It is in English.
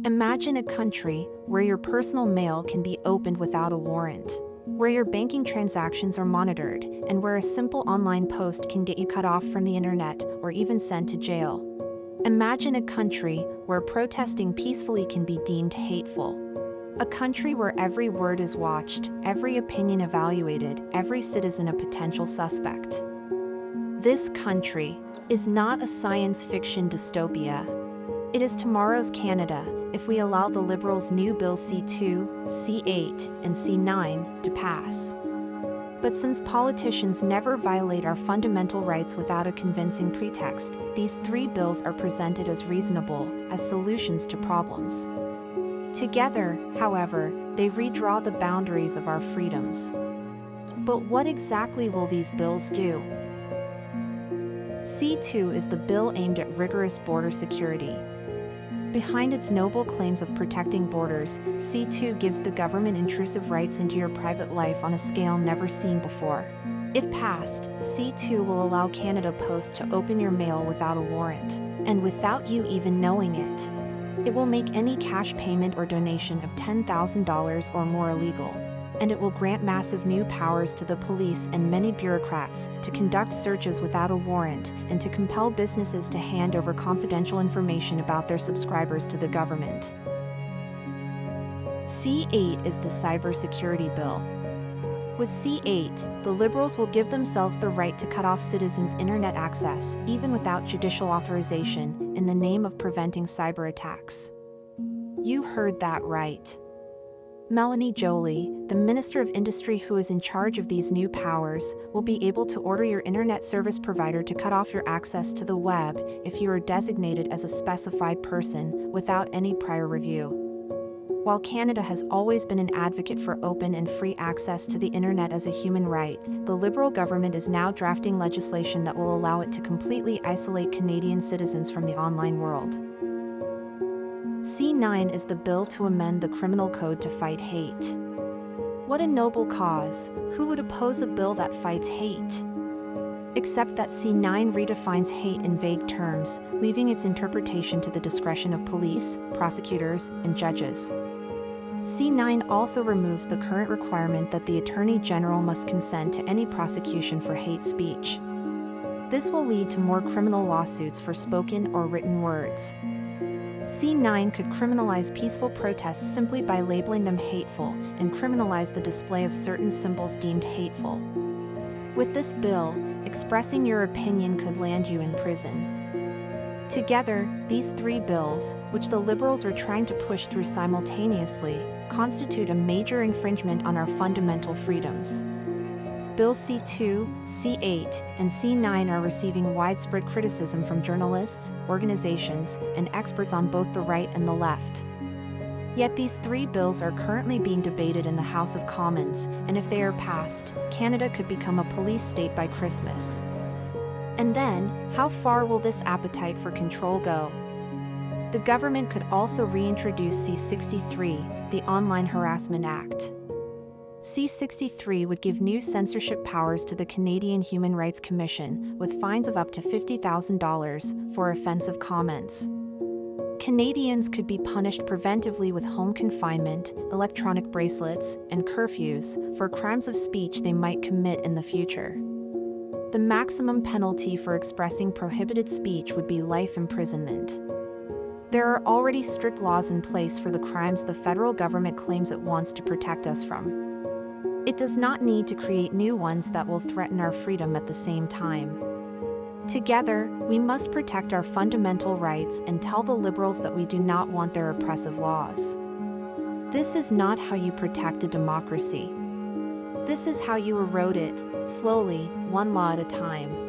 Imagine a country where your personal mail can be opened without a warrant, where your banking transactions are monitored, and where a simple online post can get you cut off from the internet or even sent to jail. Imagine a country where protesting peacefully can be deemed hateful. A country where every word is watched, every opinion evaluated, every citizen a potential suspect. This country is not a science fiction dystopia. It is tomorrow's Canada if we allow the Liberals' new Bills C2, C8, and C9 to pass. But since politicians never violate our fundamental rights without a convincing pretext, these three bills are presented as reasonable, as solutions to problems. Together, however, they redraw the boundaries of our freedoms. But what exactly will these bills do? C2 is the bill aimed at rigorous border security. Behind its noble claims of protecting borders, C2 gives the government intrusive rights into your private life on a scale never seen before. If passed, C2 will allow Canada Post to open your mail without a warrant, and without you even knowing it. It will make any cash payment or donation of $10,000 or more illegal, and it will grant massive new powers to the police and many bureaucrats to conduct searches without a warrant and to compel businesses to hand over confidential information about their subscribers to the government. C8 is the cybersecurity bill. With C8, the Liberals will give themselves the right to cut off citizens' internet access, even without judicial authorization, in the name of preventing cyber attacks. You heard that right. Mélanie Joly, the Minister of Industry who is in charge of these new powers, will be able to order your internet service provider to cut off your access to the web if you are designated as a specified person without any prior review. While Canada has always been an advocate for open and free access to the internet as a human right, the Liberal government is now drafting legislation that will allow it to completely isolate Canadian citizens from the online world. C9 is the bill to amend the criminal code to fight hate. What a noble cause! Who would oppose a bill that fights hate? Except that C9 redefines hate in vague terms, leaving its interpretation to the discretion of police, prosecutors, and judges. C9 also removes the current requirement that the Attorney General must consent to any prosecution for hate speech. This will lead to more criminal lawsuits for spoken or written words. C9 could criminalize peaceful protests simply by labeling them hateful and criminalize the display of certain symbols deemed hateful. With this bill, expressing your opinion could land you in prison. Together, these three bills, which the Liberals are trying to push through simultaneously, constitute a major infringement on our fundamental freedoms. Bills C2, C8, and C9 are receiving widespread criticism from journalists, organizations, and experts on both the right and the left. Yet these three bills are currently being debated in the House of Commons, and if they are passed, Canada could become a police state by Christmas. And then, how far will this appetite for control go? The government could also reintroduce C63, the Online Harassment Act. C63 would give new censorship powers to the Canadian Human Rights Commission, with fines of up to $50,000 for offensive comments. Canadians could be punished preventively with home confinement, electronic bracelets, and curfews for crimes of speech they might commit in the future. The maximum penalty for expressing prohibited speech would be life imprisonment. There are already strict laws in place for the crimes the federal government claims it wants to protect us from. It does not need to create new ones that will threaten our freedom at the same time. Together, we must protect our fundamental rights and tell the Liberals that we do not want their oppressive laws. This is not how you protect a democracy. This is how you erode it, slowly, one law at a time.